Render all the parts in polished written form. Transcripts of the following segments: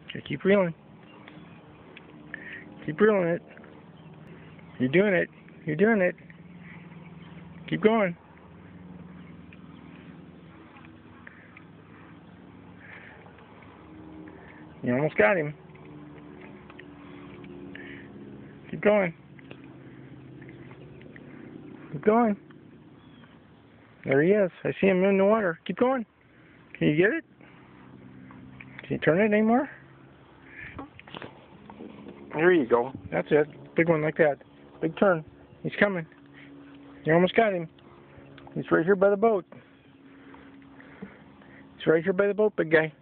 Okay, keep reeling. Keep reeling it. You're doing it. You're doing it. Keep going. You almost got him. Keep going. Keep going. There he is. I see him in the water. Keep going. Can you get it? Can you turn it anymore? There you go. That's it. Big one like that. Big turn. He's coming. You almost got him. He's right here by the boat. He's right here by the boat, big guy.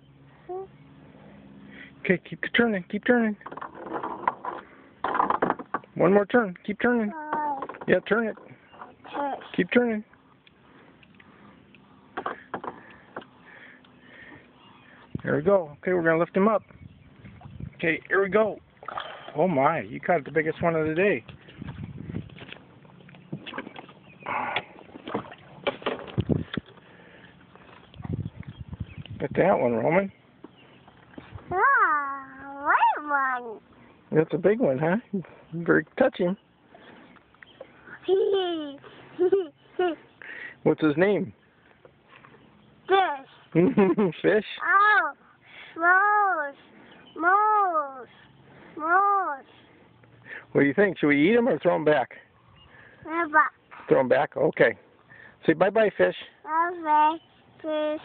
Okay, keep turning. Keep turning. One more turn. Keep turning. Yeah, turn it. Keep turning. There we go. Okay, we're going to lift him up. Okay, here we go. Oh my, you caught the biggest one of the day. Get that one, Roman. Oh, white one. That's a big one, huh? You better touch him. What's his name? Fish. Fish? Oh, Rose. What do you think? Should we eat him or throw him back? Never. Throw him back? Okay. Say bye-bye, fish. Okay, fish.